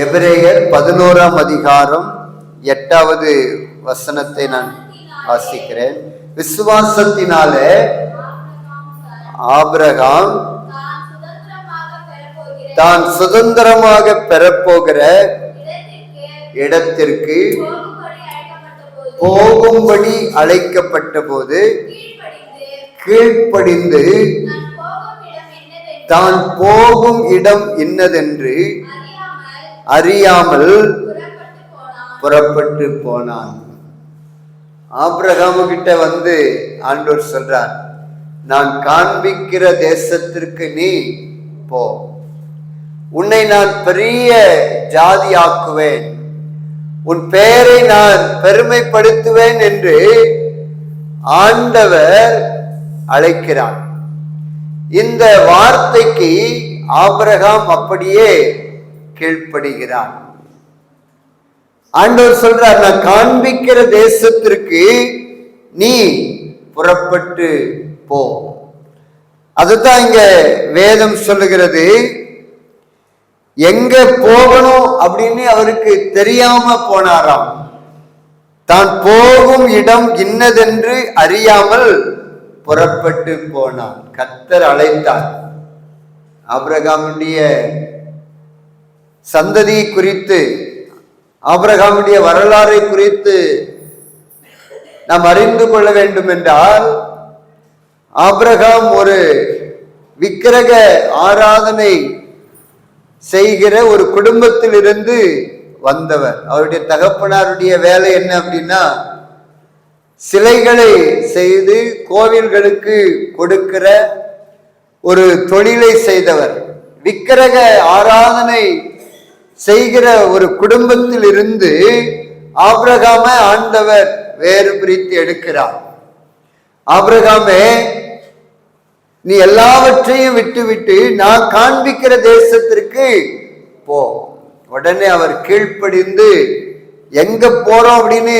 எபிரேயர் 11ஆம் அதிகாரம் 8வது வசனத்தை நான் வாசிக்கிறேன். விசுவாசத்தினாலே ஆபிரகாம் தான் சுதந்திரமாக பெறப்போகிற இடத்திற்கு போகும்படி அழைக்கப்பட்ட போது கீழ்ப்படிந்து தான் போகும் இடம் இன்னதென்று அறியாமல் புறப்பட்டு போனான். ஆபிரகாமு கிட்ட வந்து ஆண்டவர் சொல்றார், நான் காண்பிக்கிற தேசத்திற்கு நீ போ, உன்னை நான் பெரிய ஜாதியாக்குவேன், உன் பெயரை நான் பெருமைப்படுத்துவேன் என்று ஆண்டவர் அழைக்கிறார். இந்த வார்த்தைக்கு ஆபிரகாம் அப்படியே கீழ்ப்படுகிறார். ஆண்டவர் சொல்றார், நான் காண்பிக்கிற தேசத்திற்கு நீ புறப்பட்டு போ. அதுதான் இங்க வேதம் சொல்லுகிறது. எங்க போகணும் அப்படின்னு அவருக்கு தெரியாம போனாராம். தான் போகும் இடம் இன்னதென்று அறியாமல் புறப்பட்டு போனான். கர்த்தர் அழைத்தார். ஆபிரகாமுடைய சந்ததி குறித்து, ஆபிரகாமுடைய வரலாறை குறித்து நாம் அறிந்து கொள்ள வேண்டும் என்றால், ஆபிரகாம் ஒரு விக்கிரக ஆராதனை செய்கிற ஒரு குடும்பத்தில் இருந்து வந்தவர். அவருடைய தகப்பனாருடைய வேலை என்ன அப்படின்னா, சிலைகளை செய்து கோவில்களுக்கு கொடுக்கிற ஒரு தொழிலை செய்தவர். விக்கிரக ஆராதனை செய்கிற ஒரு குடும்பத்தில் இருந்து ஆபிரகாம ஆண்டவர் வேறு பிரித்து எடுக்கிறார். ஆபிரகாமே, நீ எல்லாவற்றையும் விட்டுவிட்டு நான் காண்பிக்கிற தேசத்திற்கு போ. உடனே அவர் கீழ்ப்படிந்து, எங்க போறோம் அப்படின்னு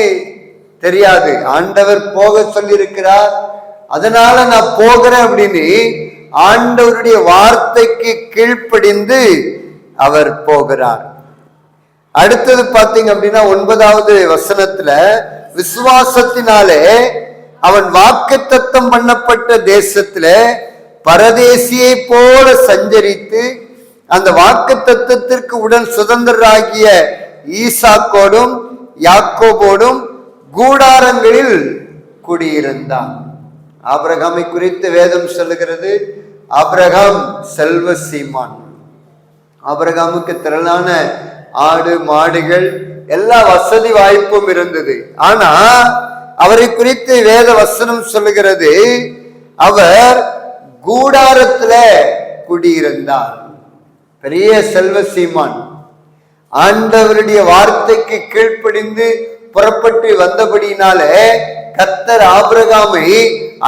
தெரியாது, ஆண்டவர் போக சொல்லியிருக்கிறார், அதனால நான் போகிறேன் அப்படின்னு ஆண்டவருடைய வார்த்தைக்கு கீழ்ப்படிந்து அவர் போகிறார். அடுத்தது பாத்தீங்க அப்படின்னா 9வது வசனத்துல, விசுவாசத்தினாலே அவன் வாக்குத்தத்தம் பண்ணப்பட்ட தேசத்துல பரதேசியை போல சஞ்சரித்து அந்த வாக்குத்தத்தத்திற்கு உடன் சுதந்திரராகிய ஈசாக்கோடும் யாக்கோபோடும் கூடாரங்களில் குடியிருந்தான். ஆபிரகாமை குறித்து வேதம் சொல்லுகிறது, ஆபிரகாம் செல்வ சீமான். ஆபிரகாமுக்கு திரளான ஆடு மாடுகள் எல்லா வசதி வாய்ப்பும் இருந்தது. ஆனா அவரை குறித்து வேத வசனம் சொல்லுகிறது, அவர் கூடாரத்துல குடியிருந்தார். பெரிய செல்வ சீமான். ஆண்டவருடைய வார்த்தைக்கு கீழ்ப்படிந்து புறப்பட்டு வந்தபடினாலே கர்த்தர் ஆபிரகாமை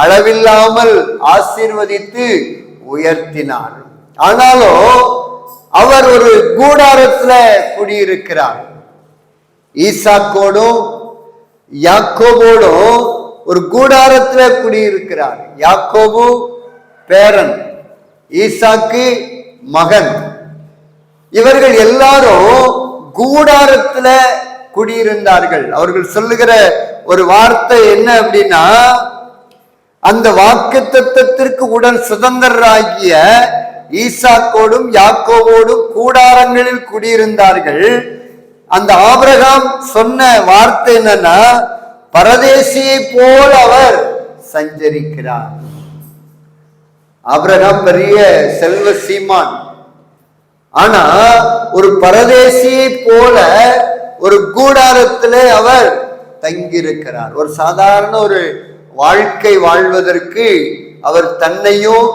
அளவில்லாமல் ஆசீர்வதித்து உயர்த்தினார். ஆனாலும் அவர் ஒரு கூடாரத்துல குடியிருக்கிறார். ஈசாக்கோடும் யாக்கோபோடும் ஒரு கூடாரத்துல குடியிருக்கிறார். யாக்கோபு பேரன், ஈசாக்கு மகன். இவர்கள் எல்லாரும் கூடாரத்துல குடியிருந்தார்கள். அவர்கள் சொல்லுகிற ஒரு வார்த்தை என்ன அப்படின்னா, அந்த வாக்குத்தத்தத்திற்கு உடன் சுதந்திரராகிய ஈசாக்கோடும் யாக்கோவோடும் கூடாரங்களில் குடியிருந்தார்கள். அந்த ஆபிரகாம் சொன்ன வார்த்தை என்னன்னா, பரதேசியை போல் அவர் சஞ்சரிக்கிறார். ஆபிரகாம் பெரிய செல்வ சீமான். ஆனா ஒரு பரதேசியை போல ஒரு கூடாரத்திலே அவர் தங்கியிருக்கிறார். ஒரு சாதாரண ஒரு வாழ்க்கை வாழ்வதற்கு அவர் தன்னையும்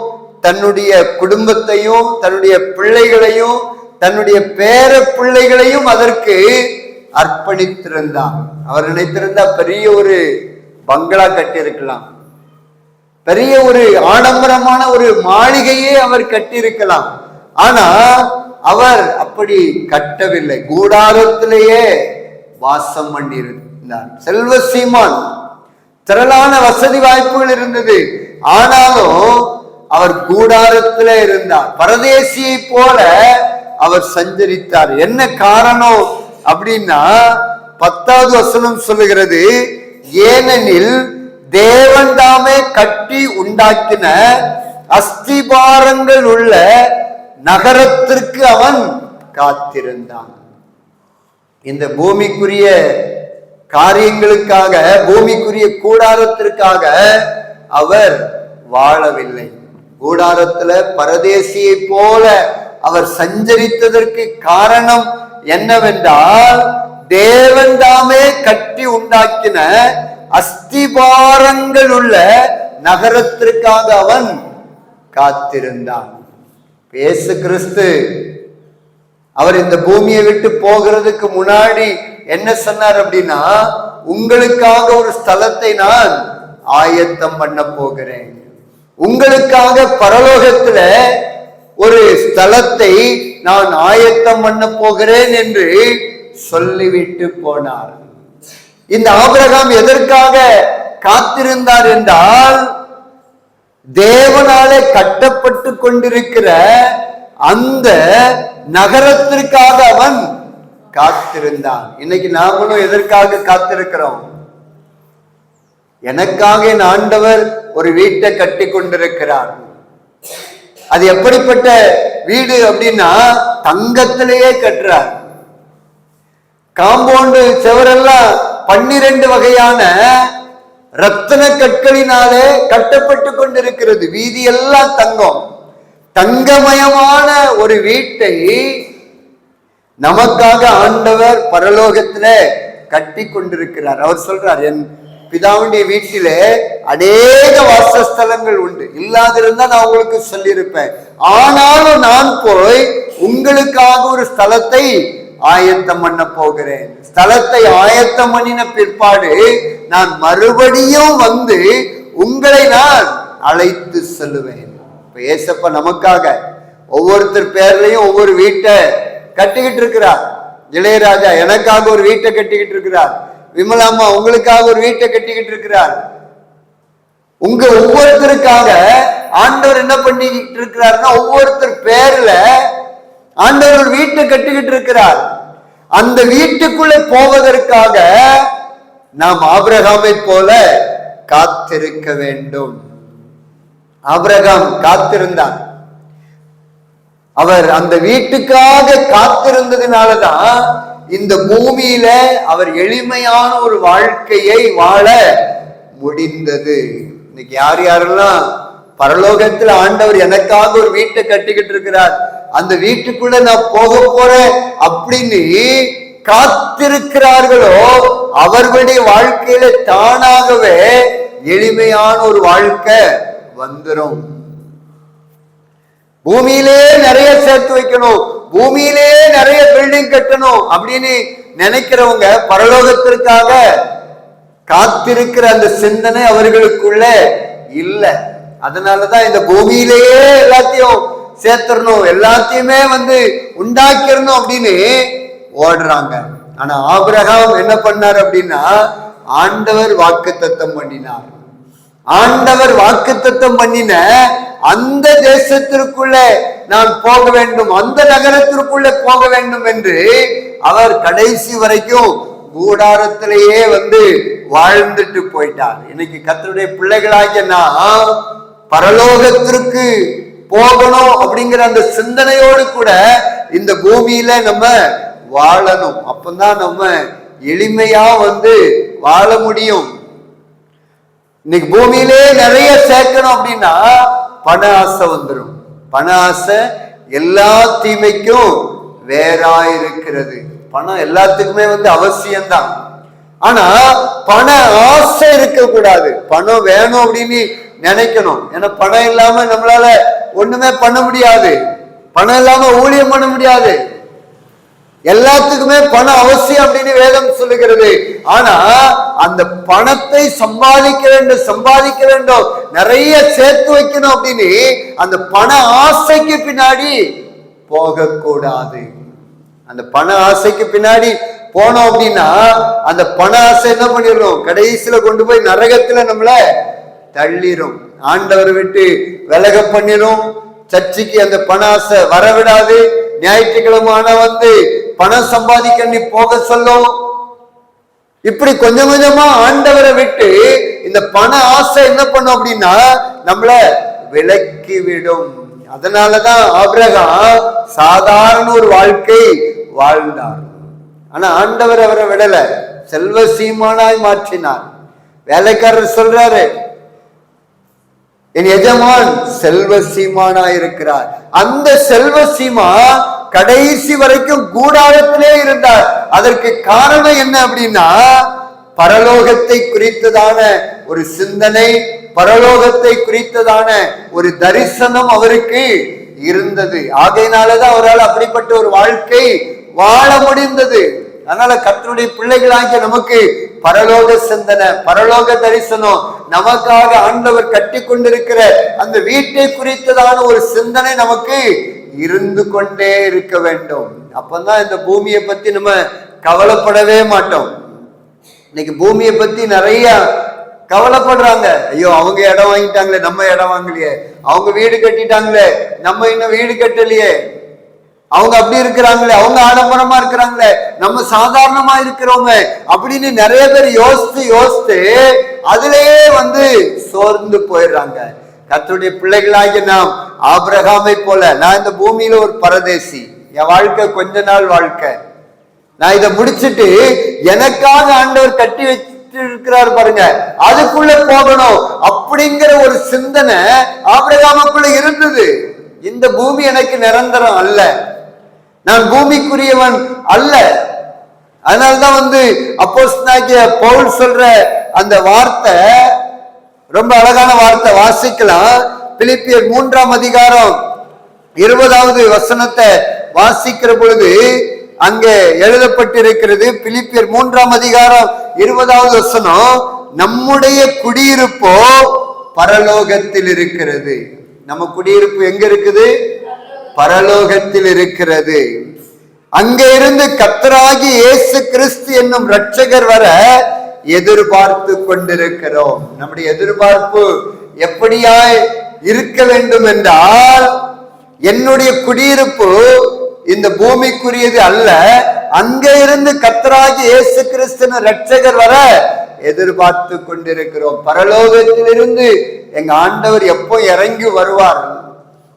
தன்னுடைய குடும்பத்தையும் தன்னுடைய பிள்ளைகளையும் தன்னுடைய பேர பிள்ளைகளையும் அதற்கு அர்ப்பணித்திருந்தார். அவர் நினைத்திருந்தா பெரிய ஒரு பங்களா கட்டியிருக்கலாம், பெரிய ஒரு ஆடம்பரமான ஒரு மாளிகையே அவர் கட்டியிருக்கலாம். ஆனா அவர் அப்படி கட்டவில்லை, கூடாரத்திலேயே வாசம் பண்ணியிருந்தார். செல்வ சீமான், திரளான வசதி வாய்ப்புகள் இருந்தது. ஆனாலும் அவர் கூடாரத்திலே இருந்தார். பரதேசியை போல அவர் சஞ்சரித்தார். என்ன காரணம் அப்படின்னா 10வது வசனம் சொல்லுகிறது, ஏனெனில் தேவன் தாமே கட்டி உண்டாக்கின அஸ்திபாரங்கள் உள்ள நகரத்திற்கு அவன் காத்திருந்தான். இந்த பூமிக்குரிய காரியங்களுக்காக, பூமிக்குரிய கூடாரத்திற்காக அவர் வாழவில்லை. கூடாரத்துல பரதேசியை போல அவர் சஞ்சரித்ததற்கு காரணம் என்னவென்றால், தேவன் தாமே கட்டி உண்டாக்கின அஸ்திபாரங்கள் உள்ள நகரத்திற்காக அவன் காத்திருந்தான். இயேசு கிறிஸ்து அவர் இந்த பூமியை விட்டு போகிறதுக்கு முன்னாடி என்ன சொன்னார் அப்படின்னா, உங்களுக்காக ஒரு ஸ்தலத்தை நான் ஆயத்தம் பண்ண போகிறேன், உங்களுக்காக பரலோகத்துல ஒரு ஸ்தலத்தை நான் ஆயத்தம் பண்ண போகிறேன் என்று சொல்லிவிட்டு போனார். இந்த ஆபிரகாம் எதற்காக காத்திருந்தார் என்றால், தேவனாலே கட்டப்பட்டு கொண்டிருக்கிற அந்த நகரத்திற்காக அவன் காத்திருந்தான். இன்னைக்கு நாமளும் எதற்காக காத்திருக்கிறோம்? எனக்காக என் ஆண்டவர் ஒரு வீட்டை கட்டி கொண்டிருக்கிறார். அது எப்படிப்பட்ட வீடு அப்படின்னா, தங்கத்திலேயே கட்டுறார். காம்பவுண்டு செவரெல்லாம் 12 வகையான ரத்தின கற்களினாலே கட்டப்பட்டு கொண்டிருக்கிறது. வீதி எல்லாம் தங்கம், தங்கமயமான ஒரு வீட்டை நமக்காக ஆண்டவர் பரலோகத்துல கட்டி கொண்டிருக்கிறார். அவர் சொல்றார், என் பிதாவுடைய வீட்டிலே அநேக வாசஸ்தலங்கள் உண்டு, இல்லாதிருந்தா நான் உங்களுக்கு சொல்லியிருப்பேன், ஆனாலும் நான் போய் உங்களுக்காக ஒரு ஸ்தலத்தை ஆயத்தம் பண்ண போகிறேன். ஸ்தலத்தை ஆயத்தம் பண்ணின பிற்பாடு நான் மறுபடியும் வந்து உங்களை நான் அழைத்து செல்லுவேன். இப்ப ஏசப்பா நமக்காக ஒவ்வொருத்தர் பேர்லயும் ஒவ்வொரு வீட்டை கட்டிக்கிட்டு இருக்கிறார். இளையராஜா எனக்காக ஒரு வீட்டை கட்டிக்கிட்டு இருக்கிறார். விமலாம்மா உங்களுக்காக ஒரு வீட்டை கட்டிக்கிட்டு இருக்கிறார். உங்க ஒவ்வொருத்தருக்காக ஆண்டவர் என்ன பண்ணிக்கிட்டு இருக்கிறார்னா, ஒவ்வொருத்தர் பேர்ல ஆண்டவர் ஒரு வீட்டை கட்டிக்கிட்டு இருக்கிறார். அந்த வீட்டுக்குள்ள போவதற்காக நாம் ஆபிரகாமை போல காத்திருக்க வேண்டும். ஆபிரகாம் காத்திருந்தார். அவர் அந்த வீட்டுக்காக காத்திருந்ததினாலதான் இந்த பூமியில அவர் எளிமையான ஒரு வாழ்க்கையை வாழ முடிந்தது. இன்னைக்கு யார் யாரெல்லாம் பரலோகத்துல ஆண்டவர் எனக்காக ஒரு வீட்டை கட்டிக்கிட்டு இருக்கிறார், அந்த வீட்டுக்குள்ள நான் போக போறேன் அப்படின்னு காத்திருக்கிறார்களோ, அவர்களுடைய வாழ்க்கையில தானாகவே எளிமையான ஒரு வாழ்க்கை வந்துடும். பூமியிலே நிறைய சேர்த்து வைக்கணும், பூமியிலே நிறைய பில்டிங் கட்டணும் அப்படின்னு நினைக்கிறவங்க பரலோகத்திற்காக காத்திருக்கிற அந்த சிந்தனை அவர்களுக்குள்ள இல்ல. அதனாலதான் இந்த பூமியிலேயே எல்லாத்தையும் சேர்த்துடணும், எல்லாத்தையுமே உண்டாக்கிடணும் அப்படின்னு ஓடுறாங்க. ஆனா ஆபிரகாம் என்ன பண்ணார் அப்படின்னா, ஆண்டவர் வாக்குத்தத்தம் பண்ணினார். ஆண்டவர் வாக்குத்தத்தம் பண்ணின அந்த தேசத்திற்குள்ள நான் போக வேண்டும், அந்த நகரத்திற்குள்ள போக வேண்டும் என்று அவர் கடைசி வரைக்கும் கூடாரத்திலேயே வாழ்ந்துட்டு போயிட்டார். இன்னைக்கு கர்த்தருடைய பிள்ளைகளாகிய நான் பரலோகத்திற்கு போகணும் அப்படிங்கிற அந்த சிந்தனையோடு கூட இந்த பூமியில நம்ம வாழணும். அப்பதான் நம்ம எளிமையா வாழ முடியும். இன்னைக்கு பூமியிலே நிறைய சேர்க்கணும் அப்படின்னா பண ஆசை வந்துடும். பண ஆசை எல்லா தீமைக்கும் வேறாயிருக்கிறது. பணம் எல்லாத்துக்குமே அவசியம்தான். ஆனா பண ஆசை இருக்க கூடாது. பணம் வேணும் அப்படின்னு நினைக்கணும். ஏன்னா பணம் இல்லாம நம்மளால ஒண்ணுமே பண்ண முடியாது, பணம் இல்லாம ஊழியம் பண்ண முடியாது. எல்லாத்துக்குமே பணம் அவசியம் அப்படின்னு வேதம் சொல்லுகிறது. ஆனா அந்த பணத்தை சம்பாதிக்க வேண்டும், நிறைய சேர்த்து வைக்கணும் அப்படின்னு அந்த பண ஆசைக்கு பின்னாடி போகக்கூடாது. அந்த பண ஆசைக்கு பின்னாடி போனோம் அப்படின்னா அந்த பண ஆசை என்ன பண்ணிடும், கடைசியில கொண்டு போய் நரகத்துல நம்மள தள்ளிரும், ஆண்டவர் விட்டு விலக பண்ணிரும். சர்ச்சைக்கு அந்த பண ஆசை வரவிடாது, ஞாயிற்றுக்கிழமை வந்து பணம் சம்பாதிக்க நீ போக சொல்லும். இப்படி கொஞ்சம் கொஞ்சமா ஆண்டவரை விட்டு இந்த பண ஆசை என்ன பண்ணும் அப்படின்னா நம்மள விலக்கி விடும். அதனாலதான் ஆபிரகாம் சாதாரண ஒரு வாழ்க்கை வாழ்ந்தார். ஆனா ஆண்டவர் அவரை விடல, செல்வ சீமானாய் மாற்றினார். வேலைக்காரர் சொல்றாரு, என் எஜமான் செல்வ சீமானாய் இருக்கிறார். அந்த செல்வ சீமான் கடைசி வரைக்கும் கூடாரத்திலே இருந்தார். அதற்கு காரணம் என்ன அப்படின்னா, பரலோகத்தை குறித்ததான ஒரு சிந்தனை, பரலோகத்தை குறித்ததான ஒரு தரிசனம் அவருக்கு இருந்தது. ஆகையினாலதான் அவரால் அப்படிப்பட்ட ஒரு வாழ்க்கை வாழ முடிந்தது. அதனால கர்த்தருடைய பிள்ளைகளாகிய நமக்கு பரலோக சிந்தனை, பரலோக தரிசனம், நமக்காக ஆண்டவர் கட்டி கொண்டிருக்கிற அந்த வீட்டை குறித்ததான ஒரு சிந்தனை நமக்கு இருந்து கொண்டே இருக்க வேண்டும். அப்பதான் இந்த பூமியை பத்தி நம்ம கவலைப்படவே மாட்டோம். இன்னைக்கு பூமியை பத்தி நிறைய கவலைப்படுறாங்க. ஐயோ, அவங்க இடம் வாங்கிட்டாங்களே, நம்ம இடம் வாங்கலையே. அவங்க வீடு கட்டிட்டாங்களே, நம்ம இன்னும் வீடு கட்டலையே. அவங்க அப்படி இருக்கிறாங்களே, அவங்க ஆடம்பரமா இருக்கிறாங்களே, நம்ம சாதாரணமா இருக்கிறோமே அப்படின்னு நிறைய பேர் யோசித்து யோசித்து அதுலயே சோர்ந்து போயிடுறாங்க. கர்த்தருடைய பிள்ளைகளாகிய நாம் ஆபிரகாமை போல, நான் இந்த பூமியில ஒரு பரதேசி, என் வாழ்க்கை கொஞ்ச நாள் வாழ்க்கை, நான் இதை முடிச்சுட்டு எனக்காக ஆண்டவர் கட்டி வச்சு இருக்கிறார் பாருங்க, அதுக்குள்ள போகணும் அப்படிங்கிற ஒரு சிந்தனை ஆபிரகாமுக்குள்ள இருந்தது. இந்த பூமி எனக்கு நிரந்தரம் அல்ல, நான் பூமிக்குரியவன் அல்ல. அதனால்தான் அப்போஸ்தலனாகிய பவுல் சொல்ற அந்த வார்த்தை ரொம்ப அழகான வார்த்தை, வாசிக்கலாம். பிலிப்பியர் 3ஆம் அதிகாரம் 20வது வசனத்தை வாசிக்கிற பொழுது அங்கே எழுதப்பட்டிருக்கிறது. பிலிப்பியர் 3ஆம் அதிகாரம் 20வது வசனம், நம்முடைய குடியிருப்போ பரலோகத்தில் இருக்கிறது. நம்ம குடியிருப்பு எங்க இருக்குது? பரலோகத்தில் இருக்கிறது. அங்கே இருந்து கர்த்தராகி இயேசு கிறிஸ்து என்னும் இரட்சகர் வர எதிர்பார்த்து கொண்டிருக்கிறோம். நம்முடைய எதிர்பார்ப்பு எப்படியாய் இருக்க வேண்டும் என்றால், என்னுடைய குடியிருப்பு இந்த பூமிக்குரியது அல்ல, அங்கே இருந்து கர்த்தராகி இயேசு கிறிஸ்து இரட்சகர் வர எதிர்பார்த்து கொண்டிருக்கிறோம். பரலோகத்திலிருந்து எங்க ஆண்டவர் எப்போ இறங்கி வருவார்,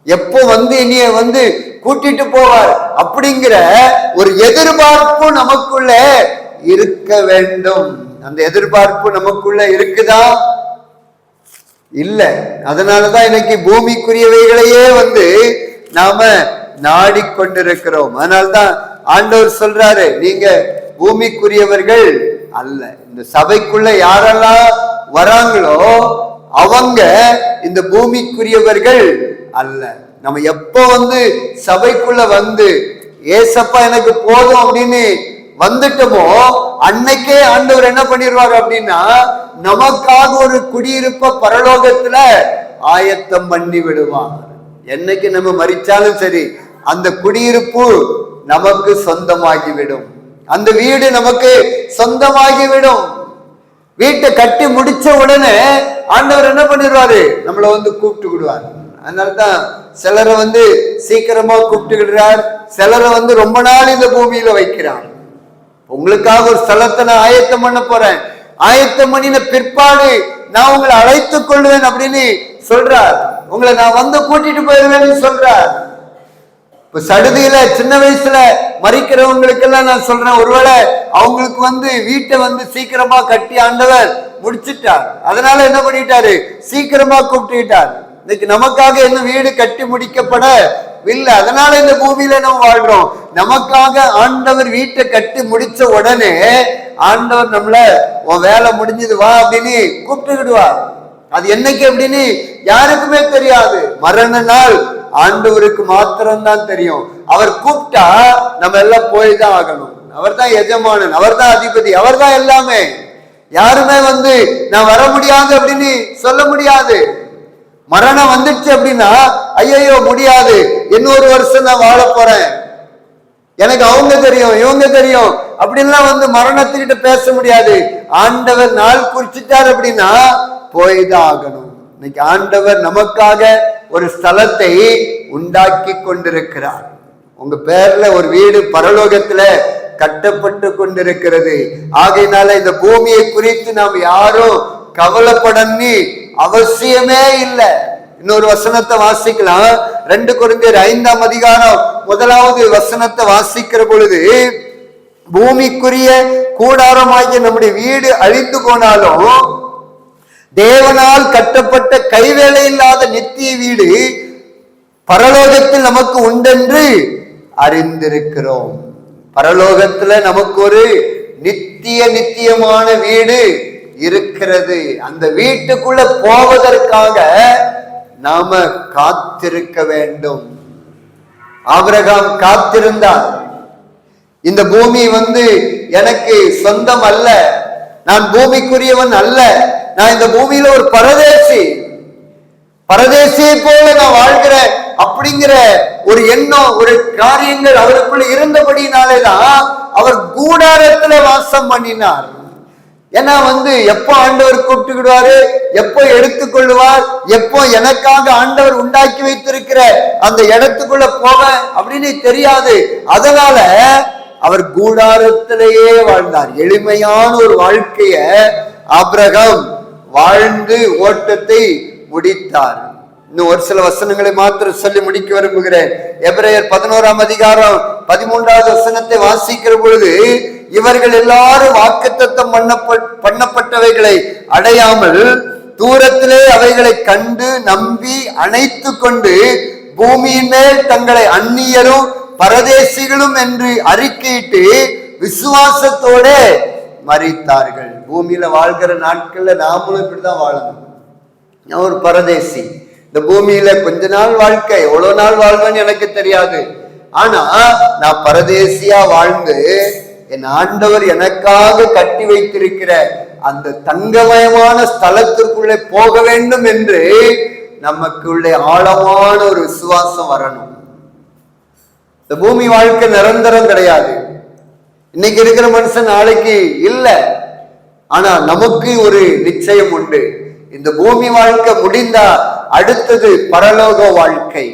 எப்போ இனிய கூட்டிட்டு போவார் அப்படிங்கிற ஒரு எதிர்பார்ப்பு நமக்குள்ள இருக்க வேண்டும். அந்த எதிர்பார்ப்பு நமக்குள்ள இருக்குதா? இல்ல. அதனாலதான் இன்னைக்கு பூமிக்குரியவைகளையே நாம நாடிக்கொண்டிருக்கிறோம். அதனால்தான் ஆண்டவர் சொல்றாரு, நீங்க பூமிக்குரியவர்கள் அல்ல. இந்த சபைக்குள்ள யாரெல்லாம் வராங்களோ அவங்க இந்த பூமிக்குரியவர்கள் அல்ல. நம்ம எப்போ சபைக்குள்ள ஏசப்பா எனக்கு போதும் அப்படின்னு வந்துட்டோமோ அன்னைக்கே ஆண்டவர் என்ன பண்ணிடுவார் அப்படின்னா, நமக்காக ஒரு குடியிருப்ப பரலோகத்துல ஆயத்தம் பண்ணி விடுவார். என்னைக்கு நம்ம மரிச்சாலும் சரி, அந்த குடியிருப்பு நமக்கு சொந்தமாகிவிடும், அந்த வீடு நமக்கு சொந்தமாகிவிடும். வீட்டை கட்டி முடிச்ச உடனே ஆண்டவர் என்ன பண்ணிடுவாரு, நம்மளை கூப்பிட்டு விடுவார். அதனால்தான் சிலரை சீக்கிரமா கூப்பிட்டுக்கிறார், சிலரை ரொம்ப நாள் இந்த பூமியில வைக்கிறார். உங்களுக்காக ஒரு ஸ்தலத்தை நான் ஆயத்தம் பண்ண போறேன், ஆயத்தம் பண்ணின பிற்பாடு நான் உங்களை அழைத்துக் கொள்வேன் அப்படின்னு சொல்றார். உங்களை நான் கூட்டிட்டு போயிருவேன்னு சொல்றார். இப்ப சடுதியில சின்ன வயசுல மறிக்கிறவங்களுக்கு எல்லாம் நான் சொல்றேன், ஒருவேளை அவங்களுக்கு வீட்டை சீக்கிரமா கட்டி ஆண்டவர் முடிச்சுட்டார், அதனால என்ன பண்ணிட்டாரு, சீக்கிரமா கூப்பிட்டுட்டார். இன்னைக்கு நமக்காக என்ன வீடு கட்டி முடிக்கப்படவில்லை, அதனால இந்த பூமியில நம்ம வாழ்றோம். நமக்காக ஆண்டவர் வீட்டை கட்டி முடிச்ச உடனே ஆண்டவர் நம்மள உன் வேலை முடிஞ்சது வா அப்படின்னு கூப்பிட்டுக்கிடுவார். அது என்னைக்கு அப்படின்னு யாருக்குமே தெரியாது. மரண நாள் ஆண்டவருக்கு மாத்திரம்தான் தெரியும். அவர் கூப்பிட்டா நம்ம எல்லாம் போய்தான் ஆகணும். அவர் தான் எஜமானன், அவர் தான் அதிபதி, அவர் தான் எல்லாமே. யாருமே நான் வர முடியாது அப்படின்னு சொல்ல முடியாது. மரணம் வந்துடுச்சு அப்படின்னா ஐயோ முடியாது, இன்னொரு வருஷம் நான் வாழ போறேன், எனக்கு அவங்க தெரியும் இவங்க தெரியும் அப்படின்லாம் மரணத்துக்கிட்ட பேச முடியாது. ஆண்டவர் நாள் குறிச்சிட்டார் அப்படின்னா போய்தான் ஆகணும். இன்னைக்கு ஆண்டவர் நமக்காக ஒரு ஸ்தலத்தை உண்டாக்கி கொண்டிருக்கிறார். உங்க பேர்ல ஒரு வீடு பரலோகத்துல கட்டப்பட்டு கொண்டிருக்கிறது. ஆகையினால இந்த பூமியை குறித்து நாம் யாரும் கவலைப்படன்னு அவசியமே இல்லை. இன்னொரு வசனத்தை வாசிக்கலாம். 2 கொரிந்தியர் 5ஆம் அதிகாரம் 1வது வசனத்தை வாசிக்கிற பொழுது, பூமிக்குரிய கூடாரமாகிய நம்முடைய வீடு அழிந்து போனாலும் தேவனால் கட்டப்பட்ட கைவேலை இல்லாத நித்திய வீடு பரலோகத்தில் நமக்கு உண்டென்று அறிந்திருக்கிறோம். பரலோகத்துல நமக்கு ஒரு நித்தியமான வீடு இருக்கிறது. அந்த வீட்டுக்குள்ள போவதற்காக நாம காத்திருக்க வேண்டும். ஆபிரகாம் காத்திருந்தார். இந்த பூமி எனக்கு சொந்தம் அல்ல, நான் பூமிக்குரியவன் அல்ல, நான் இந்த பூமியில ஒரு பரதேசியை போல நான் வாழ்கிறேன் அப்படிங்கிற ஒரு எண்ணம், ஒரு காரியங்கள் அவருக்குள்ள இருந்தபடினாலேதான் அவர் கூடாரத்துல வாசம் பண்ணினார். ஏன்னா எப்போ ஆண்டவர் கூப்பிட்டுக்கிடுவாரு, எப்போ எடுத்துக்கொள்ளுவார், எப்போ எனக்காக ஆண்டவர் உண்டாக்கி வைத்திருக்கிற அந்த இடத்துக்குள்ள போவேன் அப்படின்னு தெரியாது. அதனால அவர் கூடாரத்திலேயே வாழ்ந்தார். எளிமையான ஒரு வாழ்க்கைய ஆபிரகாம் வாழ்ந்து ஓட்டத்தை முடித்தார். இன்னும் ஒரு சில வசனங்களை மாத்திரம் சொல்லி முடிக்க விரும்புகிறேன். எபிரேயர் 11ஆம் அதிகாரம் 13வது வசனத்தை வாசிக்கிற பொழுது, இவர்கள் எல்லாரும் வாக்குத்தத்தம் பண்ணப்பட்டவைகளை அடையாமல் தூரத்திலே அவைகளை கண்டு நம்பி அணைத்து கொண்டு பூமியின் மேல் தங்களை அந்நியரும் பரதேசிகளும் என்று அறிக்கையிட்டு விசுவாசத்தோட மரித்தார்கள். பூமியில வாழ்கிற நாட்கள்ல நாமளும் இப்படிதான் வாழணும். நான் ஒரு பரதேசி. இந்த பூமியில கொஞ்ச நாள் வாழ்க்கை, எவ்வளவு நாள் வாழ்வேன்னு எனக்கு தெரியாது. ஆனா நான் பரதேசியா வாழ்ந்து என் ஆண்டவர் எனக்காக கட்டி வைத்திருக்கிற அந்த தங்கமயமான ஸ்தலத்திற்குள்ளே போக வேண்டும் என்று நமக்குள்ளே ஆழமான ஒரு விசுவாசம் வரணும். இந்த பூமி வாழ்க்கை நிரந்தரம் கிடையாது. இன்னைக்கு இருக்கிற மனுஷன் நாளைக்கு இல்லை. ஆனா நமக்கு ஒரு நிச்சயம் உண்டு. இந்த பூமி வாழ்க்கை முடிந்தா அடுத்தது பரலோக வாழ்க்கை.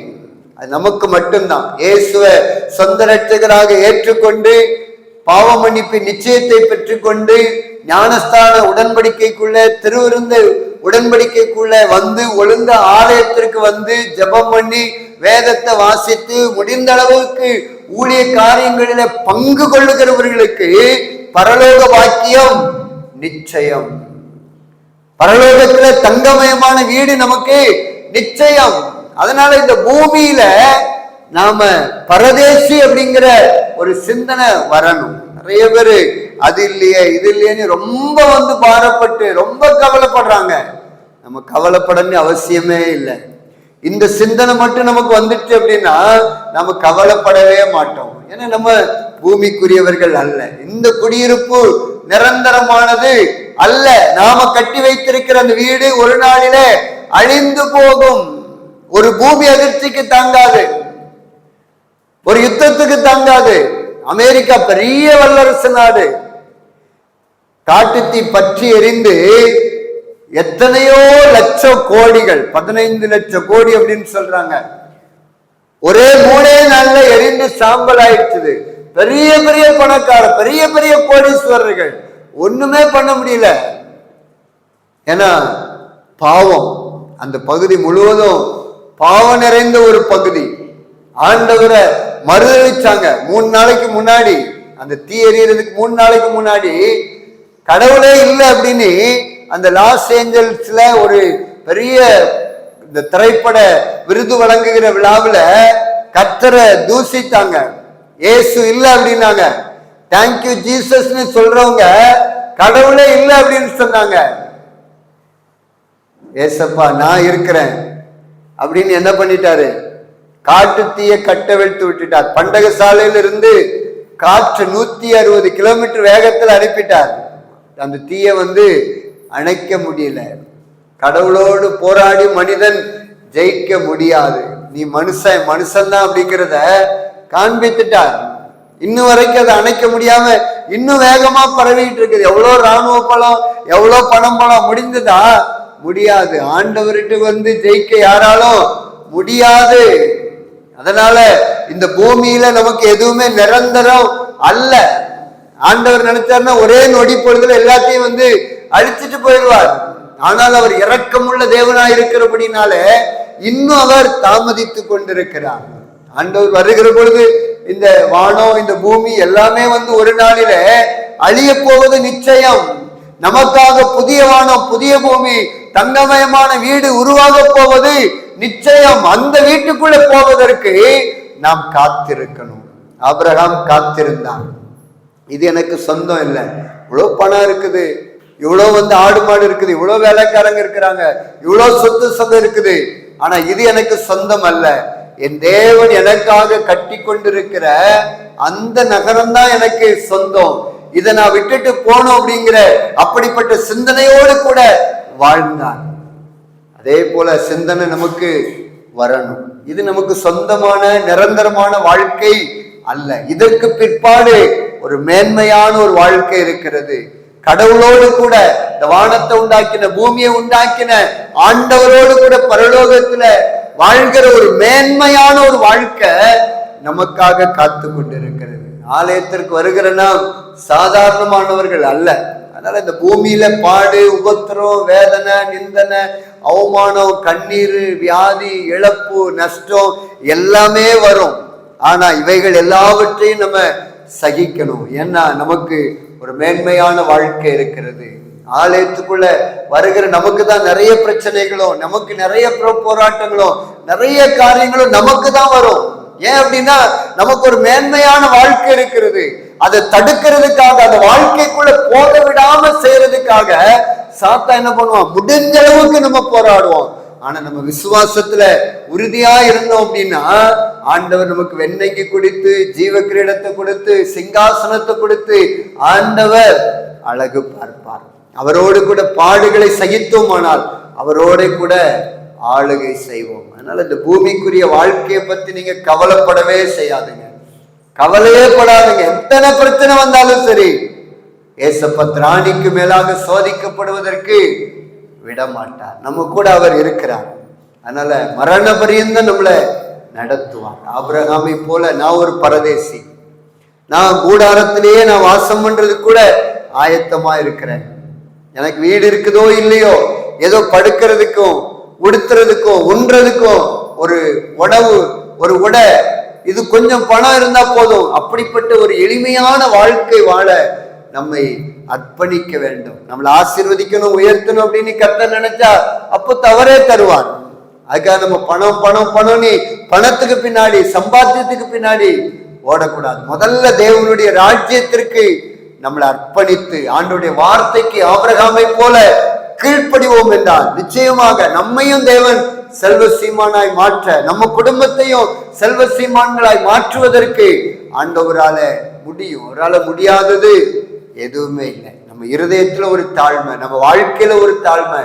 அது நமக்கு மட்டும்தான். இயேசுவை சொந்த இரட்சகராக ஏற்றுக்கொண்டு பாவ மன்னிப்பு நிச்சயத்தை பெற்றுக்கொண்டு ஞானஸ்தான உடன்படிக்கைக்குள்ள திருவிருந்த உடன்படிக்கைக்குள்ள ஒழுங்க ஆலயத்திற்கு ஜெபம் பண்ணி வேதத்தை வாசித்து முடிந்த அளவுக்கு ஊழிய காரியங்களில பங்கு கொள்ளுகிறவர்களுக்கு பரலோக பாக்கியம் நிச்சயம். பரலோகத்துல தங்கமயமான வீடு நமக்கு நிச்சயம். அதனால இந்த பூமியில நாம பரதேசி அப்படிங்கிற ஒரு சிந்தனை வரணும். நிறைய பேரு அது இல்லையே இது இல்லையேன்னு ரொம்ப பாரப்பட்டு ரொம்ப கவலைப்படுறாங்க. நம்ம கவலைப்படணும் அவசியமே இல்லை. இந்த சிந்தனை மட்டும் நமக்கு வந்துட்டு அப்படின்னா நம்ம கவலைப்படவே மாட்டோம். ஏன்னா நம்ம பூமிக்குரியவர்கள் அல்ல. இந்த குடியிருப்பு நிரந்தரமானது அல்ல. நாம கட்டி வைத்திருக்கிற அந்த வீடு ஒரு நாளிலே அழிந்து போகும். ஒரு பூமி அதிர்ச்சிக்கு தாங்காது, ஒரு யுத்தத்துக்கு தாங்காது. அமெரிக்கா பெரிய வல்லரசு நாடு. காட்டுத்தீ பற்றி எரிந்து எத்தனையோ லட்சம் கோடிகள், 15 லட்சம் கோடி அப்படின்னு சொல்றாங்க, ஒரே 3 நாள்ல எரிந்து சாம்பல் ஆயிடுச்சு. பெரிய பெரிய பணக்கார பெரிய பெரிய கோடீஸ்வரர்கள் ஒண்ணுமே பண்ண முடியல. ஏன்னா பாவம், அந்த பகுதி முழுவதும் பாவம் நிறைந்த ஒரு பகுதி. ஆண்டவரை மறுதளிச்சாங்க. 3 நாளைக்கு முன்னாடி, அந்த தீ எறியறதுக்கு 3 நாளைக்கு முன்னாடி கடவுளே இல்லை அப்படின்னு அந்த லாஸ் ஏஞ்சல்ஸ்ல ஒரு பெரிய இந்த திரைப்பட விருது வழங்குகிற விழாவில் கர்த்தரை தூசித்தாங்க. ஏசு இல்லை அப்படின்னாங்க. தேங்க்யூ ஜீசஸ்ன்னு சொல்றவங்க கடவுளே இல்லை அப்படின்னு சொன்னாங்க. ஏசப்பா நான் இருக்கிறேன் அப்படின்னு என்ன பண்ணிட்டாரு? காட்டு தீய கட்டவிழ்த்து விட்டுட்டார். பண்டக சாலையில இருந்து காற்று 160 கிலோமீட்டர் வேகத்தில் அனுப்பிட்டார். அந்த தீய அணைக்க முடியல. கடவுளோடு போராடி மனிதன் ஜெயிக்க முடியாது. நீ மனுஷன் தான் அப்படிங்கிறத காண்பித்துட்டார். இன்னும் வரைக்கும் அதை அணைக்க முடியாம இன்னும் வேகமா பரவிட்டு இருக்குது. எவ்வளவு ராணுவ பலம், எவ்வளவு பணம் பலம் முடிந்ததா? முடியாது. ஆண்டவர்கிட்ட ஜெயிக்க யாராலும் முடியாது. அதனால இந்த பூமியில நமக்கு எதுவுமே நிரந்தரம் அல்ல. ஆண்டவர் நினைச்சாருன்னா ஒரே நொடி பொழுதுல எல்லாத்தையும் அழிச்சிட்டு போயிடுவார். ஆனால் அவர் இரக்கமுள்ள தேவனாய் இருக்கிறபடினால இன்னும் அவர் தாமதித்து கொண்டிருக்கிறார். ஆண்டவர் வருகிற பொழுது இந்த வானம் இந்த பூமி எல்லாமே ஒரு நாளில அழிய போவது நிச்சயம். நமக்காக புதிய வானம் புதிய பூமி தங்கமயமான வீடு உருவாக போவது நிச்சயம். அந்த வீட்டுக்குள்ள போவதற்கு நாம் காத்திருக்கணும். ஆபிரகாம் காத்திருந்தான். இது எனக்கு சொந்தம் இல்லை, இவ்வளவு பணம் இருக்குது, இவ்வளவு ஆடு மாடு இருக்குது, இவ்வளவு வேலைக்காரங்க இருக்கிறாங்க, இவ்வளவு சொத்து சொந்தம் இருக்குது, ஆனா இது எனக்கு சொந்தம் அல்ல. என் தேவன் எனக்காக கட்டி கொண்டிருக்கிற அந்த நகரம் தான் எனக்கு சொந்தம். இதை நான் விட்டுட்டு போனோம் அப்படிங்கிற அப்படிப்பட்ட சிந்தனையோடு கூட வாழ்ந்தான். அதே போல சிந்தனை நமக்கு வரணும். இது நமக்கு சொந்தமான நிரந்தரமான வாழ்க்கை அல்ல. இதற்கு பிற்பாடு ஒரு மேன்மையான ஒரு வாழ்க்கை இருக்கிறது. கடவுளோடு கூட இந்த வானத்தை உண்டாக்கின பூமியை உண்டாக்கின ஆண்டவரோடு கூட பரலோகத்துல வாழ்கிற ஒரு மேன்மையான ஒரு வாழ்க்கை நமக்காக காத்து கொண்டிருக்கிறது. ஆலயத்திற்கு வருகிற நாம் சாதாரணமானவர்கள் அல்ல. அதனால இந்த பூமியில பாடு, உபத்திரம், வேதனை, நிந்தனை, அவமானம், கண்ணீர், வியாதி, இழப்பு, நஷ்டம் எல்லாமே வரும். ஆனா இவைகள் எல்லாவற்றையும் நம்ம சகிக்கணும். ஏன்னா நமக்கு ஒரு மேன்மையான வாழ்க்கை இருக்கிறது. ஆலயத்துக்குள்ள வருகிற நமக்கு தான் நிறைய பிரச்சனைகளும், நமக்கு நிறைய போராட்டங்களும், நிறைய காரியங்களும் நமக்கு தான் வரும். ஏன் அப்படின்னா நமக்கு ஒரு மேன்மையான வாழ்க்கை இருக்கிறது. அதை தடுக்கிறதுக்காக, அந்த வாழ்க்கைக்குள்ள போக விடாம செய்யறதுக்காக சாத்தா என்ன பண்ணுவான்? முடிஞ்ச அளவுக்கு நம்ம போராடுவோம். ஆனா நம்ம விசுவாசத்துல உறுதியா இருந்தோம் அப்படின்னா ஆண்டவர் நமக்கு வெண்ணெய்க்கு கொடுத்து, ஜீவ கிரீடத்தை கொடுத்து, சிங்காசனத்தை கொடுத்து ஆண்டவர் அழகு பார்ப்பார். அவரோடு கூட பாடுகளை சகித்தோமானால் அவரோட கூட ஆளுகை செய்வோம். அதனால இந்த பூமிக்குரிய வாழ்க்கையை பத்தி நீங்க கவலைப்படவே செய்யாதுங்க, கவலையே படாதுங்க. எத்தனை பிரச்சனை வந்தாலும் சரி, ஏசப்பா திராணிக்கு மேலாக சோதிக்கப்படுவதற்கு விடமாட்டார். நம்ம கூட அவர் இருக்கிறார். அதனால மரண பரியந்தம் நம்மளை நடத்துவார். ஆபிரகாமை போல நான் ஒரு பரதேசி, நான் கூடாரத்திலேயே நான் வாசம் பண்றது கூட ஆயத்தமா இருக்கிறேன். எனக்கு வீடு இருக்குதோ இல்லையோ, ஏதோ படுக்கிறதுக்கும் உடுத்துறதுக்கும் உண்றதுக்கும் ஒரு உணவு, ஒரு உடை, இது கொஞ்சம் பணம் இருந்தா போதும். அப்படிப்பட்ட ஒரு எளிமையான வாழ்க்கை வாழ நம்மை அர்ப்பணிக்க வேண்டும். நம்மளை ஆசீர்வதிக்கணும், உயர்த்தணும் அப்படின்னு கர்த்தர் நினைச்சா அப்போ தவறே தருவான். அதுக்காக நம்ம பணம் பணம் பணம் பணத்துக்கு பின்னாடி, சம்பாத்தியத்துக்கு பின்னாடி ஓடக்கூடாது. முதல்ல தேவனுடைய ராஜ்யத்திற்கு நம்மளை அர்ப்பணித்து ஆண்டவருடைய வார்த்தைக்கு ஆபிரகாமை போல கீழ்ப்படிவோம் என்றால் நிச்சயமாக நம்மையும் தேவன் செல்வ சீமானாய் மாற்ற, நம்ம குடும்பத்தையும் செல்வ சீமான்களாய் மாற்றுவதற்கு ஆண்டவரால முடியும். அவரால முடியாதது எதுவுமே இல்லை. நம்ம இருதயத்துல ஒரு தாழ்மை, நம்ம வாழ்க்கையில ஒரு தாழ்மை,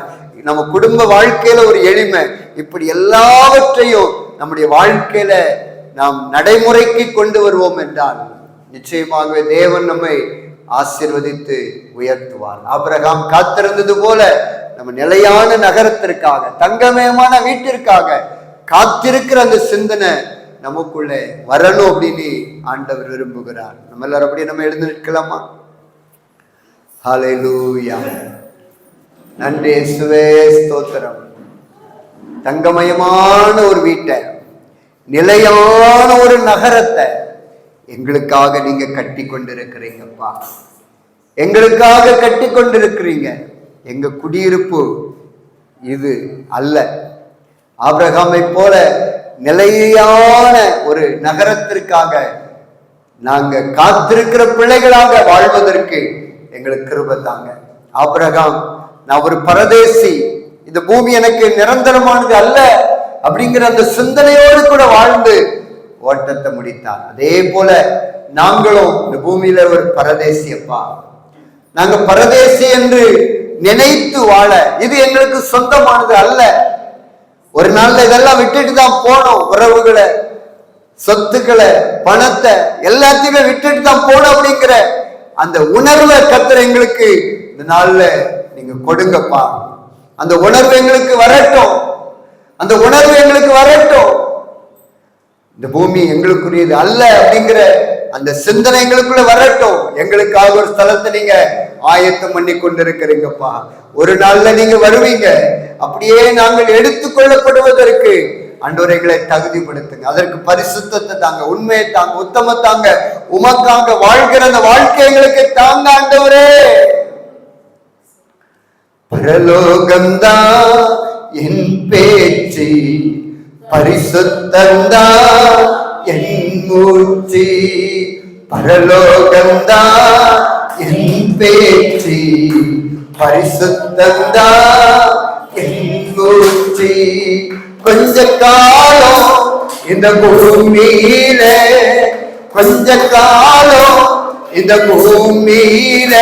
நம்ம குடும்ப வாழ்க்கையில ஒரு எளிமை, இப்படி எல்லாவற்றையும் நம்முடைய வாழ்க்கையில நாம் நடைமுறைக்கு கொண்டு வருவோம் என்றால் நிச்சயமாகவே தேவன் நம்மை ஆசீர்வதித்து உயர்த்துவார். ஆபிரகாம் காத்திருந்தது போல நம்ம நிலையான நகரத்திற்காக, தங்கமயமான வீட்டிற்காக காத்திருக்கிற அந்த சிந்தனை நமக்குள்ள வரணும் அப்படின்னு ஆண்டவர் விரும்புகிறார். நம்ம எல்லாரும் அப்படி நம்ம எழுந்து நிற்கலாமா? ஹல்லேலூயா. நன்றி இயேசுவே, ஸ்தோத்திரம். தங்கமயமான ஒரு வீட்டை, நிலையான ஒரு நகரத்தை எங்களுக்காக நீங்க கட்டி கொண்டிருக்கிறீங்கப்பா, எங்களுக்காக கட்டி கொண்டிருக்கிறீங்க. எங்க குடியிருப்பு இது அல்ல. ஆபிரகாமை போல நிலையான ஒரு நகரத்திற்காக நாங்க காத்திருக்கிற பிள்ளைகளாக வாழ்வதற்கு எங்களுக்கு கிருபை தாங்க. ஆபிரகாம், நான் ஒரு பரதேசி, இந்த பூமி எனக்கு நிரந்தரமானது அல்ல அப்படிங்கிற அந்த சிந்தனையோடு கூட வாழ்ந்து ஓட்டத்தை முடித்தார். அதே போல நாங்களும் இந்த பூமியில ஒரு பரதேசி அப்பா, நாங்க பரதேசி என்று நினைத்து வாழ, இது எங்களுக்கு சொந்தமானது அல்ல. ஒரு நாள்ல இதெல்லாம் விட்டுட்டு தான் போனோம். உறவுகளை, சொத்துக்களை, பணத்தை எல்லாத்தையுமே விட்டுட்டு தான் போனோம் அப்படிங்கிற அந்த உணர்வை கர்த்தர் எங்களுக்கு இந்த நாள்ல நீங்க கொடுங்கப்பா. அந்த உணர்வு எங்களுக்கு வரட்டும், அந்த உணர்வு எங்களுக்கு வரட்டும். இந்த பூமி எங்களுக்குரியது அல்ல அப்படிங்கிற அந்த சிந்தனை எங்களுக்குள்ள வரட்டும். எங்களுக்காக ஒரு ஸ்தலத்தை நீங்க ஆயத்தம் பண்ணி கொண்டிருக்கிறீங்கப்பா. ஒரு நாள்ல நீங்க வருவீங்க. அப்படியே நாங்கள் எடுத்துக்கொள்ளப்படுவதற்கு ஆண்டவரே எங்களை தகுதிப்படுத்துங்க. அதற்கு பரிசுத்தத்தை தாங்க, உண்மையை தாங்க, உத்தமத்தாங்க, உமக்காக வாழ்கிற அந்த வாழ்க்கை எங்களுக்கு தாங்க ஆண்டவரே. பரலோகந்தா என் பேச்சு, பரிசுத்தந்தா என் மூச்சு. பரலோகந்தா என் பேச்சு, பரிசுத்தந்தா என் மூச்சு. கொஞ்ச காலம் இந்த பூமியில, கொஞ்ச காலம் இந்த பூமியில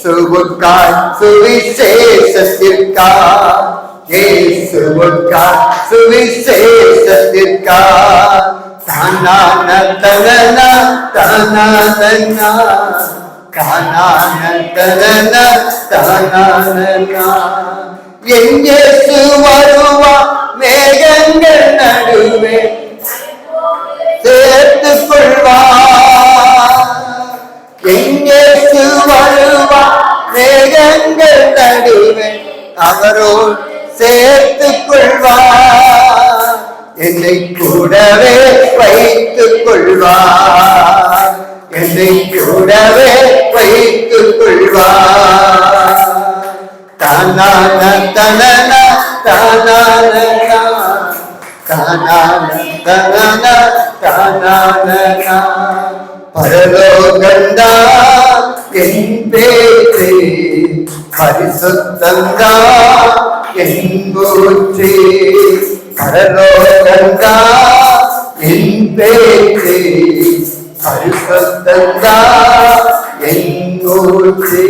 சுவுக்காய் சுவிசேஷத்திற்கா, இயேசுவுக்காய் சுவிசேஷத்திற்கா. தானான தனன தானானா, தானான தனன தானானா. எங்கேசு வருவா மேகங்கள் நடுவே சேர்த்துக் கொள்வா. எங்கேசு வருவா மேகங்கள் நடுவே அவரோடு சேர்த்துக் கொள்வா. என்னை கூடவே வைத்துக் கொள்வா, என்னை கூடவே வைத்துக் கொள்வா. தானான தனன தானான தானான தனன தானான. பரலோகந்தா என் பேச்சு, பரிசுத்தந்தா என் மூச்சு. பரலோகந்தா என் பேச்சு, பரிசுத்தந்தா என் மூச்சு.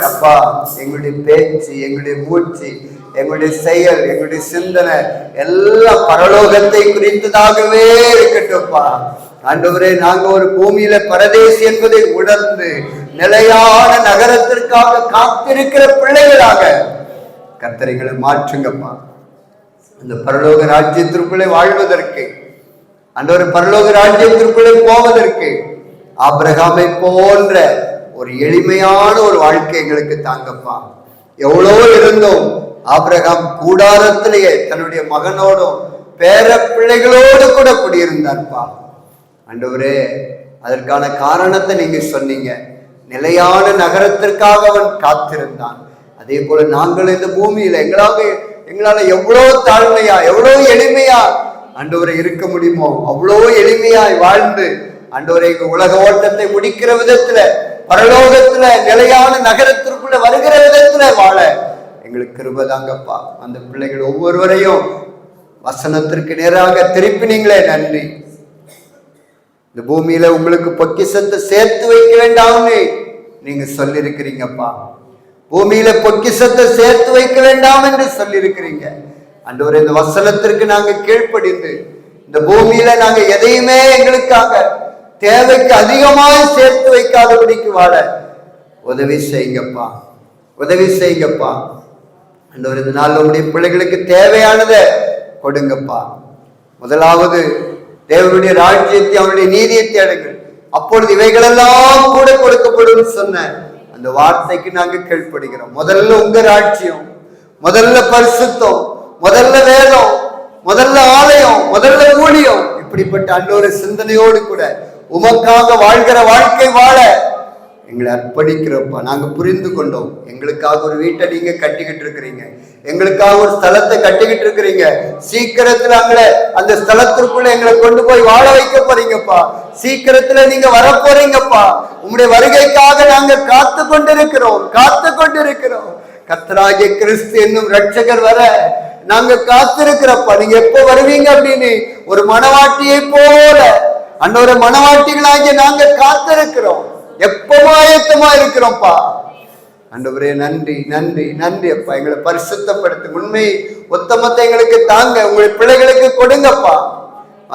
அப்பா, எங்களுடைய பேச்சு, எங்களுடைய மூச்சு, எங்களுடைய செயல், எங்களுடைய சிந்தனை எல்லாம் பரலோகத்தை குறித்ததாகவே இருக்கட்டும்ப்பா. ஆண்டவரே, நாங்க ஒரு பூமியில பரதேசி என்பதை உணர்ந்து நிலையான நகரத்திற்காக காத்திருக்கிற பிள்ளைகளாக கர்த்தரைகளை மாற்றுங்கப்பா. அந்த பரலோக ராஜ்யத்திற்குள்ளே வாழ்வதற்கு, ஆண்டவரே, பரலோக ராஜ்யத்திற்குள்ளே போவதற்கு ஆபிரகாமை போன்ற ஒரு எளிமையான ஒரு வாழ்க்கை எங்களுக்கு தாங்கப்பா. எவ்வளோ இருந்தோம், ஆபிரகாம் கூடாரத்திலேயே தன்னுடைய மகனோடும் பேர பிள்ளைகளோடு கூட குடியிருந்தார்ப்பா. ஆண்டவரே, அதற்கான காரணத்தை நீங்க சொன்னீங்க. நிலையான நகரத்திற்காக அவன் காத்திருந்தான். அதே போல நாங்கள் இந்த பூமியில எங்களால எவ்வளவு தாழ்மையா, எவ்வளவு எளிமையா ஆண்டவரை இருக்க முடியுமோ அவ்வளோ எளிமையாய் வாழ்ந்து ஆண்டவரை உலக ஓட்டத்தை முடிக்கிற விதத்துல, பரலோகத்துல நிலையான நகரத்திற்குள்ள வருகிற விதத்துல வாழ எங்களுக்கு கிருபை தாங்கப்பா. அந்த பிள்ளைகள் ஒவ்வொருவரையும் வசனத்திற்கு நேராக திருப்பினீங்களே, நன்றி. இந்த பூமியில உங்களுக்கு பொக்கிஷத்தை சேர்த்து வைக்க வேண்டாம்னு நீங்க சொல்லியிருக்கிறீங்கப்பா. பூமியில பொக்கிஷத்தை சேர்த்து வைக்க வேண்டாம் என்று சொல்லியிருக்கிறீங்க. ஆண்டவரே, இந்த வசனத்திற்கு நாங்க கீழ்ப்படிந்து இந்த பூமியில நாங்க எதையுமே எங்களுக்காக தேவைக்கு அதிகமாய் சேர்த்து வைக்காதபடிக்கு வாழ உதவி செய்யுங்கப்பா, உதவி செய்யுங்கப்பா. ஆண்டவரே, இந்த நாள் உங்களுடைய பிள்ளைகளுக்கு தேவையானதை கொடுங்கப்பா. முதலாவது தேவனுடைய ராஜ்யத்தை, அவருடைய நீதியை தேடுங்கள், அப்பொழுது இவைகளெல்லாம் கூட கொடுக்கப்படும் சொன்ன அந்த வார்த்தைக்கு நாங்க கீழ்ப்படுகிறோம். முதல்ல உங்க ராஜ்யம், முதல்ல பரிசுத்தம், முதல்ல வேதம், முதல்ல ஆலயம், முதல்ல ஊழியம். இப்படிப்பட்ட அன்னொரு சிந்தனையோடு கூட உமக்காக வாழ்கிற வாழ்க்கை வாழ எங்களை அர்ப்பணிக்கிறோம்ப்பா. நாங்க புரிந்து கொண்டோம். எங்களுக்காக ஒரு வீட்டை நீங்க கட்டிக்கிட்டு இருக்கிறீங்க, எங்களுக்காக ஒரு ஸ்தலத்தை கட்டிக்கிட்டு இருக்கிறீங்க. சீக்கிரத்துல அந்த ஸ்தலத்திற்குள்ள எங்களை கொண்டு போய் வாழ வைக்க போறீங்கப்பா. சீக்கிரத்துல நீங்க வரப்போறீங்கப்பா. உங்களுடைய வருகைக்காக நாங்க காத்து கொண்டிருக்கிறோம், காத்து கொண்டிருக்கிறோம். கர்த்தராகிய கிறிஸ்து என்னும் ரட்சகர் வர நாங்க காத்திருக்கிறப்பா. நீங்க எப்ப வருவீங்க அப்படின்னு ஒரு மனவாட்டியை போல அன்னொரு மனவாட்டிகளாகிய நாங்க காத்திருக்கிறோம். எப்பவும் ஆயத்தமா இருக்கிறோம்ப்பா. ஆண்டவரே, நன்றி, நன்றி, நன்றி அப்பா. எங்களை பரிசுத்தப்படுத்து, உண்மை உத்தமத்தை எங்களுக்கு தாங்க, உங்களுடைய பிள்ளைகளுக்கு கொடுங்கப்பா.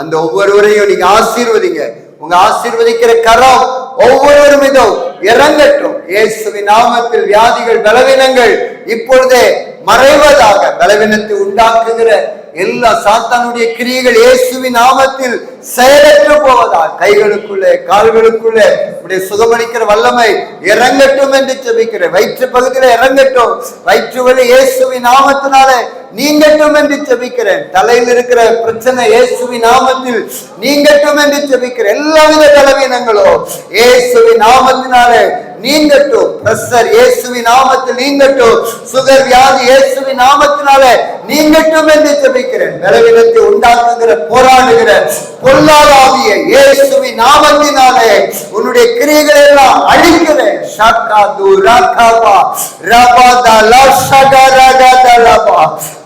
அந்த ஒவ்வொருவரையும் நீங்க ஆசீர்வதிங்க. உங்க ஆசீர்வதிக்கிற கரம் ஒவ்வொருவரும் மீதும் இறங்கட்டும். இயேசுவின் நாமத்தில் வியாதிகள், பலவீனங்கள் இப்பொழுதே மறைவதாக. பலவீனத்தை உண்டாக்குகிற எல்லா சாத்தானுடைய கிரியைகள் இயேசுவின் நாமத்தில் செயலற்று போவதா. கைகளுக்குள்ளே கால்களுக்குள்ளே உடைய சுகமளிக்கிற வல்லமை இறங்கட்டும் என்று ஜெபிக்கிறேன். வயிற்று பகுதியில இறங்கட்டும். வயிற்று வலி இயேசுவின் நாமத்தினால நீங்கட்டும் என்று ஜெபிக்கிறேன். தலையில் இருக்கிற பிரச்சனை இயேசுவின் நாமத்தில் நீங்கட்டும் என்று ஜெபிக்கிறேன். எல்லாவித பலவீனங்களோ இயேசுவின் நாமத்தினாலே நீங்கட்டும். பிரஷர் இயேசுவின் நாமத்தில் நீங்கட்டும். சுகர் வியாதி இயேசுவின் நாமத்தினாலே நீங்கட்டும் என்று ஜெபிக்கிறேன். பலவீனத்தை உண்டாக்குகிற போராடுகிற பொல்லாதாவியை இயேசுவின் நாமத்தினாலே உன்னுடைய கிரியைகளை எல்லாம் அழிக்கிறேன்.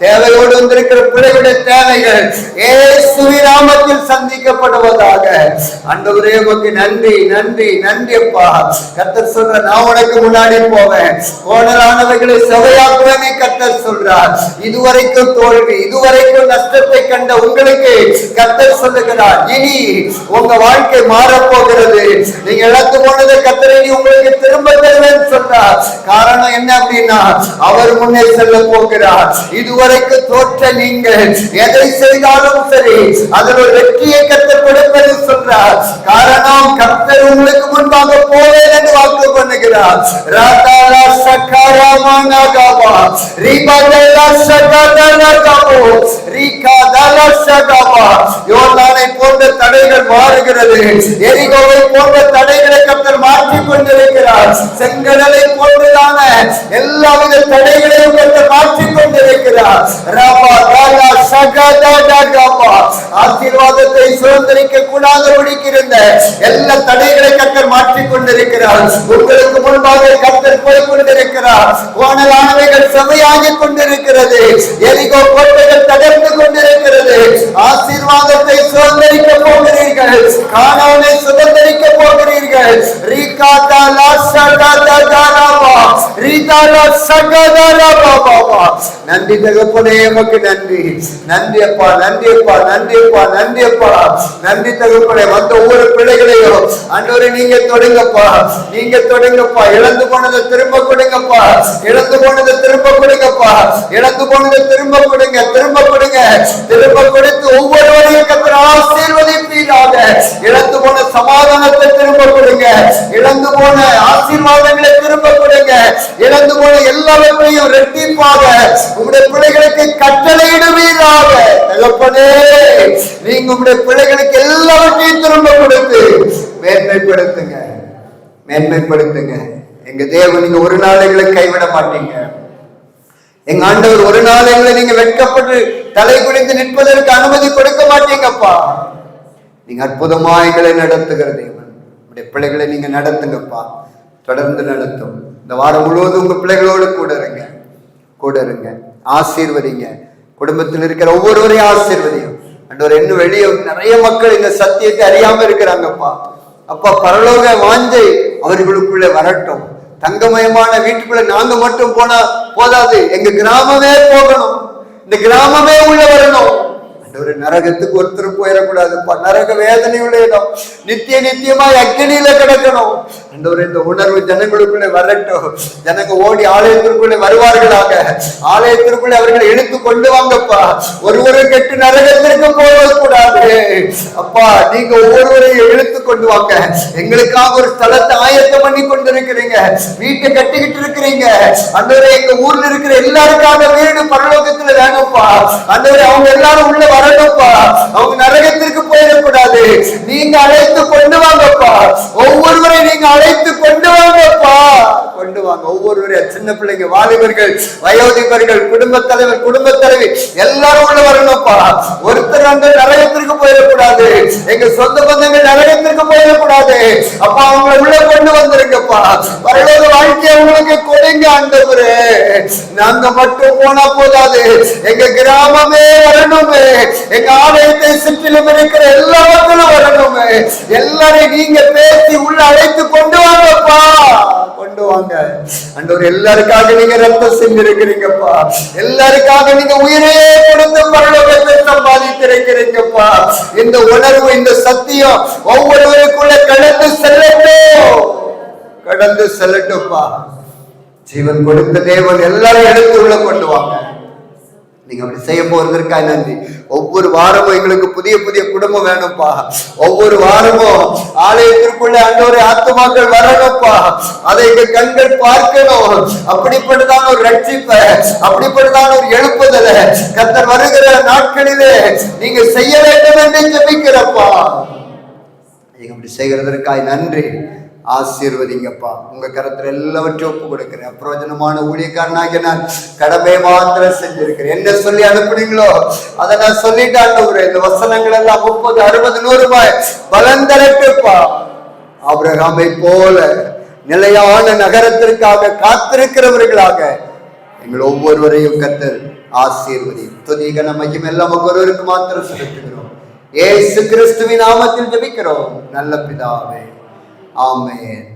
தேவையோடு வந்திருக்கிற பிள்ளைகளுடைய தேவைகள் இயேசுவின் நாமத்தில் சந்திக்கப்படுவதாக. ஆண்டவரே உமக்கு நன்றி நன்றி நன்றி அப்பா. கர்த்தர் சொல்ற, நான் உனக்கு முன்னாடி போவேன், கோணலானவைகளை செவையாக்குவேன் கர்த்தர் சொல்றார். இதுவரைக்கும் தோல்வி, இதுவரைக்கும் நஷ்டத்தை கண்ட உங்களுக்கு கர்த்தர் சொல்லுகிறார், இனி உங்க வாழ்க்கை மாறப்போகிறது. நீங்க இழந்து போனதை கர்த்தர் இனி உங்களுக்கு திரும்ப தருவேன் சொல்றார். காரணம் என்ன அப்படின்னா, அவர் முன்னே செல்ல போகிறார். இதுவரைக்கும் தோற்ற நீங்கள் எதை செய்தாலும் சரி, அதில் ஒரு வெற்றியை கர்த்தர் கொடுப்பது சொல்றார். காரணம், கர்த்தர் உங்களுக்கு முன்பாக போவேன் என்று வாக்கு பண்ணுகிறார். ராதாலா சக்கரமானகவா ரிபதலா சகதலகவோ ரிகதலா சகவா. யோர்தானை போன்ற தடைகள் மாறுகிறது. எரிகோவை போன்ற தடைகளை கர்த்தர் மாற்றிக் கொண்டிருக்கிறார். செங்கடலை போன்றதான எல்லாவித தடைகளையும் கர்த்தர் மாற்றிக் கொண்டிருக்கிறார். ரபதலா சகதலகவா. ஆசீர்வாதத்தை சுதந்திரிக்க கூடாத ஒடுக்கியிருந்த எல்லா தடைகளை கர்த்தர் மாற்றிக் கொண்டிருக்கிறார். உங்களுக்கு முன்பாக கர்த்தர் போய் கொண்டிருக்கிறார். கோணலானவைகள் செவையாகிக் கொண்டிருக்கிறது. எரிகோ கோட்டைகள் தகர்ந்து கொண்டிருக்கிறது. ஆசீர்வாதத்தை சுதந்திரிக்க போகிறீர்கள். கானானை சுதந்திரிக்க போகிறீர்கள். நன்றி தகப்பனே, உமக்கு நன்றி. நன்றி அப்பா, நன்றி அப்பா, நன்றி அப்பா, நன்றி அப்பா, நன்றி தகப்பனே. வந்த ஒவ்வொரு பிள்ளைகளையும் ஆண்டவரே நீங்க தொடுங்கப்பா, நீங்க தொடுங்கப்பா. இழந்து போனதை திரும்ப கொடுங்கப்பா, இழந்து போனதை திரும்ப கொடுங்கப்பா, இழந்து போனதை திரும்ப கொடுங்க, திரும்ப கொடுங்க, திரும்ப கொடுத்து ஒவ்வொருவரையும் கர்த்தர் ஆசீர்வதிப்பீராக. இழந்து போன சமாதானத்தை திரும்ப கொடுங்க, இழந்து போன ஆசீர்வாதங்களை திரும்ப கொடுங்க, இழந்து போன எல்லாவற்றையும் இரட்டிப்பாக உங்களுடைய பிள்ளைகளுக்கு கட்டளையிடுவீராக. தகப்பனே, நீங்க உங்களுடைய பிள்ளைகளுக்கு எல்லாவற்றையும் திரும்ப கொடுத்து மேன்மைப்படுத்துங்க, மேன்மைப்படுத்துங்க. எங்க தேவன், நீங்க ஒரு நாள் எங்களை கைவிட மாட்டீங்க. எங்க ஆண்டவர் ஒரு நாள் எங்களை நீங்க வெட்கப்பட்டு தலை குனிந்து நிற்பதற்கு அனுமதி கொடுக்க மாட்டீங்கப்பா. நீங்க அற்புதமா எங்களை நடத்துகிற தேவன். உங்களுடைய பிள்ளைகளை நீங்க நடத்துங்கப்பா, தொடர்ந்து நடத்தும். இந்த வாரம் முழுவதும் உங்க பிள்ளைகளோடு கூட இருங்க, கூட இருங்க, ஆசீர்வதிங்க. குடும்பத்தில் இருக்கிற ஒவ்வொருவரையும் ஆசீர்வதியும். ஆண்டவர், இன்னும் வெளியே நிறைய மக்கள் இந்த சத்தியத்தை அறியாம இருக்கிறாங்கப்பா. அப்பா, பரலோக வாஞ்சை அவர்களுக்குள்ள வரட்டும். தங்கமயமான வீட்டுக்குள்ள நாங்க மட்டும் போனா போதாது, எங்க கிராமமே போகணும், இந்த கிராமமே உள்ள வரணும். ஒரு நரகத்துக்கு ஒருத்தர் போயிடக்கூடாதுப்பா. நரக வேதனை உள்ள இடம், நித்திய நித்தியமாய் அக்கினியில கிடக்கணும். இந்த உணர்வு ஜனங்களுக்குள்ளே வரட்டும். ஜனங்க ஓடி ஆலயத்திற்குள்ளே வருவார்களாக. ஆலயத்திற்குள்ளே அவர்களை இழுத்து கொண்டு வாங்கப்பா. ஒருவரும் கெட்டு நரகத்திற்கு போகக்கூடாது அப்பா. நீங்க ஒவ்வொருவரையும் இழுத்து கொண்டு வாங்க. எங்களுக்காக ஒரு ஸ்தலத்தை ஆயத்தம் பண்ணி கொண்டிருக்கிறீங்க, வீட்டை கட்டிக்கிட்டு இருக்கிறீங்க. அந்தவரை எங்க ஊர்ல இருக்கிற எல்லாருக்காக வீடு பரலோகத்துல வேணும்ப்பா. அந்தவரை அவங்க எல்லாரும் உள்ள வரணும்ப்பா. அவங்க நரகத்திற்கு போயிடக்கூடாது. நீங்க அழைத்து கொண்டு வாங்கப்பா. ஒவ்வொருவரை நீங்க அழைத்து கொண்டு வாங்கப்பா, கொண்டு வாங்க. ஒவ்வொருவரையும் சின்ன பிள்ளைங்க, வாலிபர்கள், வயோதிபர்கள், குடும்ப தலைவர், குடும்ப தலைவி எல்லாரும் உள்ள வரணும்ப்பா. ஒருத்தர் அந்த நரகத்திற்கு போயிடக்கூடாது. எங்க சொந்த பந்தங்கள் நரகத்திற்கு போயிடக்கூடாது அப்பா. அவங்களை உள்ள கொண்டு வந்திருக்கப்பா. பரலோக வாழ்க்கையை அவங்களுக்கு கொடுங்க ஆண்டவரே. நாங்க மட்டும் போனா போதாது, எங்க கிராமமே வரணுமே. எங்க ஆலயத்தை சுற்றிலும் இருக்கிற எல்லா மக்களும் வரணுமே. எல்லாரையும் நீங்க பேசி உள்ள அழைத்து கொண்டு வாங்கப்பா, கொண்டு வாங்க ஆண்டவர். எல்லாருக்காக நீங்க ரத்தம் செஞ்சிருக்கிறீங்கப்பா. எல்லாருக்காக நீங்க உயிரையே கொடுத்து பரலோகத்தை சம்பாதித்திருக்கிறீங்கப்பா. இந்த உணர்வு, இந்த சத்தியம் ஒவ்வொருவருக்குள்ள கடந்து செல்லட்டும், கடந்து செல்லட்டும்ப்பா. ஜீவன் கொடுத்த தேவன் எல்லாரும் எடுத்து உள்ள கொண்டு வாங்க. நீங்க அப்படி செய்ய போறதற்காக நன்றி. ஒவ்வொரு வாரமும் எங்களுக்கு புதிய புதிய குடும்பம் வேணும்ப்பா. ஒவ்வொரு வாரமும் ஆலயத்திற்குள்ள ஆண்டவரே ஆத்துமாக்கள் வரணும்ப்பா. அதை எங்க கண்கள் பார்க்கணும். அப்படிப்பட்டதான ஒரு ரட்சிப்பை, அப்படிப்பட்டதான ஒரு எழுப்புதலை கர்த்தர் வருகிற நாட்களிலே நீங்க செய்ய வேண்டும் என்று ஜெபிக்கிறப்பா. நீங்க அப்படி செய்கிறதற்காக நன்றி. ஆசீர்வதிங்கப்பா. உங்க கரத்துல எல்லாவற்றையும் ஒப்பு கொடுக்கிறேன். அப்பிரயோஜனமான ஊழியக்காரனாக நான் கடமை மாத்திரம் செஞ்சிருக்கிறேன். என்ன சொல்லி அனுப்புனீங்களோ அதை நான் சொல்லிட்டான். இந்த வசனங்கள் எல்லாம் 30, 60, 100 பலன் தரட்டுப்பா. ஆபிரகாமை போல நிலையான நகரத்திற்காக காத்திருக்கிறவர்களாக எங்கள் ஒவ்வொருவரையும் கர்த்தர் ஆசீர்வதி. துதி கன மகிமை எல்லாம் ஒருவருக்கு மாத்திரம் செலுத்துகிறோம். இயேசு கிறிஸ்துவின் நாமத்தில் ஜெபிக்கிறோம் நல்ல பிதாவே. ஆமென்.